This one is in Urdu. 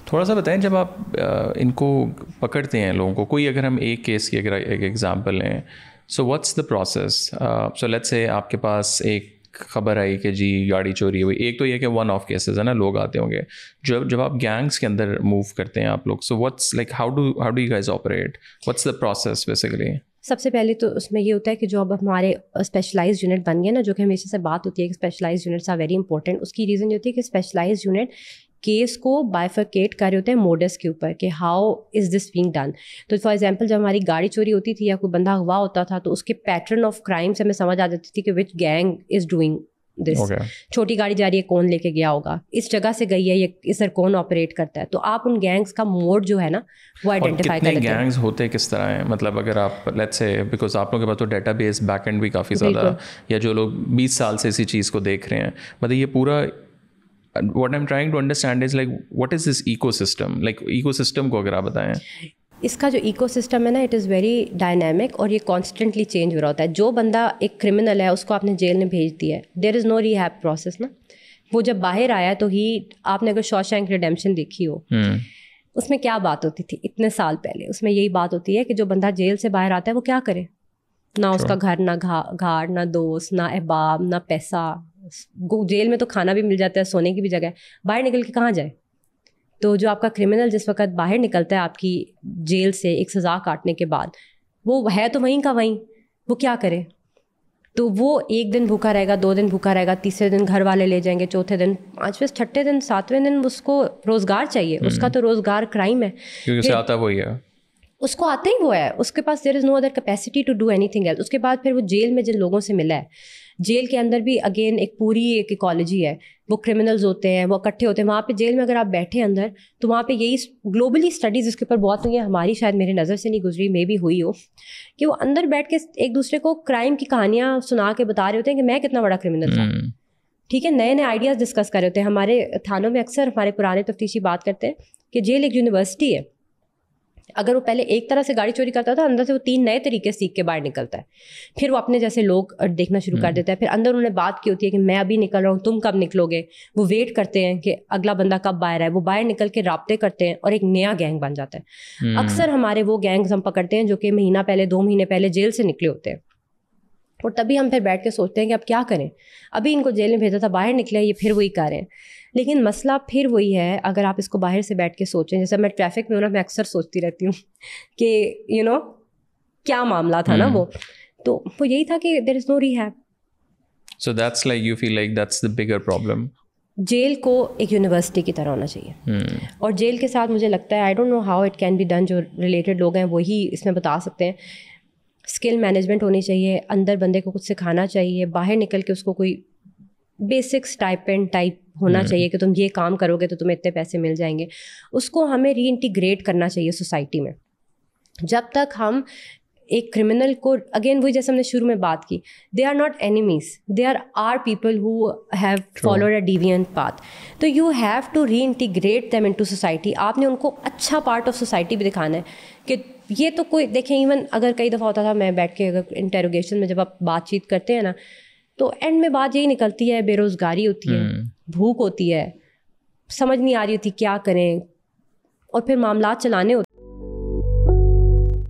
تھوڑا سا بتائیں جب آپ ان کو پکڑتے ہیں لوگوں کو, کوئی اگر ہم ایک کیس کی اگر ایک ایگزامپل لیں, so what's the process. So let's say آپ کے پاس ایک خبر آئی کہ جی گاڑی چوری ہوئی. ایک تو یہ کہ ون آف کیسز ہے نا, لوگ آتے ہوں گے. جب آپ گینگس کے اندر موو کرتے ہیں آپ لوگ, so what's like how do you guys operate, what's the process basically? سب سے پہلے تو اس میں یہ ہوتا ہے کہ جو اب ہمارے اسپیشلائز یونٹ بن گئے نا, جو کہ ہمیشہ سے بات ہوتی ہے کہ specialize units are very important. اس کی ریزن یہ ہوتی ہے کہ اسپیشلائز یونٹ کیس کو بائیفرکیٹ کر رہے ہوتے ہیں موڈس کے اوپر کہ how is this being done. تو فار ایگزامپل جب ہماری گاڑی چوری ہوتی تھی یا کوئی بندہ اغوا ہوتا تھا تو اس کے پیٹرن آف کرائم سے ہمیں سمجھ آ جاتی تھی کہ وچ گینگ از ڈوئنگ دس. چھوٹی گاڑی جا رہی ہے, کون لے کے گیا ہوگا, اس جگہ سے گئی ہے, یہ اس طرح کون آپریٹ کرتا ہے. تو آپ ان گینگس کا موڈ جو ہے نا وہ آئیڈینٹیفائی کر لیتے ہیں. گینگز ہوتے کس طرح ہیں, مطلب اگر آپ لیٹس سے, بیکاز آپ لوگوں کے پاس تو ڈیٹا بیس بیک اینڈ بھی کافی زیادہ, یا جو لوگ 20 سال سے اسی چیز کو دیکھ رہے ہیں, مطلب یہ پورا what I'm trying to understand is like what is this ecosystem, like ecosystem کو اگر آپ بتائیں. اس کا جو ایکو سسٹم ہے نا اٹ از ویری ڈائنامک اور یہ کانسٹنٹلی چینج ہو رہا ہوتا ہے. جو بندہ ایک کرمنل ہے اس کو آپ نے جیل میں بھیج دیا ہے, دیر از نو ریہیب پروسیس نا. وہ جب باہر آیا تو آپ نے اگر شاوشینک ریڈیمپشن دیکھی ہو, اس میں کیا بات ہوتی تھی اتنے سال پہلے, اس میں یہی بات ہوتی ہے کہ جو بندہ جیل سے باہر آتا ہے وہ کیا کرے, نہ اس کا گھر, نہ گھاٹ, نہ دوست, نہ احباب, نہ پیسہ. جیل میں تو کھانا بھی مل جاتا ہے, سونے کی بھی جگہ ہے, باہر نکل کے کہاں جائے. تو جو آپ کا کرمنل جس وقت باہر نکلتا ہے آپ کی جیل سے ایک سزا کاٹنے کے بعد, وہ ہے تو وہیں کا وہیں, وہ کیا کرے. تو وہ ایک دن بھوکا رہے گا, 2 دن بھوکا رہے گا, تیسرے دن گھر والے لے جائیں گے, چوتھے دن, 5ویں, 6ٹھے دن, 7ویں دن اس کو روزگار چاہیے. اس کا تو روزگار کرائم ہے, کیونکہ اسے آتا وہی ہے, اس کو آتا ہی وہ ہے, اس کے پاس there is no other capacity to do anything else. اس کے بعد پھر وہ جیل میں جن لوگوں سے ملا ہے, جیل کے اندر بھی اگین ایک پوری ایک ایکالوجی ہے, وہ کرمنلز ہوتے ہیں, وہ اکٹھے ہوتے ہیں وہاں پہ جیل میں. اگر آپ بیٹھے اندر تو وہاں پہ یہی گلوبلی اسٹڈیز اس کے اوپر بہت ہوئی ہیں, ہماری شاید میری نظر سے نہیں گزری, مے بھی ہوئی ہو, کہ وہ اندر بیٹھ کے ایک دوسرے کو کرائم کی کہانیاں سنا کے بتا رہے ہوتے ہیں کہ میں کتنا بڑا کرمنل تھا. ٹھیک ہے, نئے نئے آئیڈیاز ڈسکس کر رہے ہوتے ہیں. ہمارے تھانوں میں اکثر ہمارے پرانے تفتیشی بات کرتے ہیں کہ جیل ایک یونیورسٹی ہے. اگر وہ پہلے ایک طرح سے گاڑی چوری کرتا تھا, اندر سے وہ 3 نئے طریقے سیکھ کے باہر نکلتا ہے. پھر وہ اپنے جیسے لوگ دیکھنا شروع کر دیتا ہے. پھر اندر انہوں نے بات کی ہوتی ہے کہ میں ابھی نکل رہا ہوں, تم کب نکلو گے. وہ ویٹ کرتے ہیں کہ اگلا بندہ کب باہر آئے. وہ باہر نکل کے رابطے کرتے ہیں اور ایک نیا گینگ بن جاتا ہے. اکثر ہمارے وہ گینگز ہم پکڑتے ہیں جو کہ مہینہ پہلے, 2 مہینے پہلے جیل سے نکلے ہوتے ہیں, اور تبھی ہم پھر بیٹھ کے سوچتے ہیں کہ اب کیا کریں. ابھی ان کو جیل میں بھیجا تھا, باہر نکلے, یہ پھر وہی کر رہے ہیں. لیکن مسئلہ پھر وہی ہے, اگر آپ اس کو باہر سے بیٹھ کے سوچیں, جیسے میں ٹریفک میں ہوں نا, میں اکثر سوچتی رہتی ہوں کہ کیا معاملہ تھا نا وہ. تو وہ یہی تھا کہ دیر is know rehab. So that's like you feel like that's the bigger problem. جیل کو ایک یونیورسٹی کی طرح ہونا چاہیے, اور جیل کے ساتھ مجھے لگتا ہے I don't know how it can be done, جو ریلیٹڈ لوگ ہیں وہی اس میں بتا سکتے ہیں. اسکل مینجمنٹ ہونی چاہیے, اندر بندے کو کچھ سکھانا چاہیے, باہر نکل کے اس کو کوئی بیسک اسٹائپینڈ ٹائپ ہونا چاہیے کہ تم یہ کام کرو گے تو تمہیں اتنے پیسے مل جائیں گے. اس کو ہمیں ری انٹیگریٹ کرنا چاہیے سوسائٹی میں. جب تک ہم ایک کرمنل کو, اگین وہی جیسے ہم نے شروع میں بات کی, they are not enemies, they are people who have followed a deviant path. تو you have to reintegrate them into society. آپ نے ان کو اچھا پارٹ آف سوسائٹی بھی دکھانا ہے کہ یہ تو کوئی, دیکھیں ایون اگر کئی دفعہ ہوتا تھا میں بیٹھ کے اگر انٹیروگیشن میں جب آپ بات چیت کرتے ہیں نا, تو اینڈ میں بات یہی نکلتی ہے, بے روزگاری ہوتی ہے, بھوک ہوتی ہے, سمجھ نہیں آ رہی ہوتی کیا کریں, اور پھر معاملات چلانے ہوتے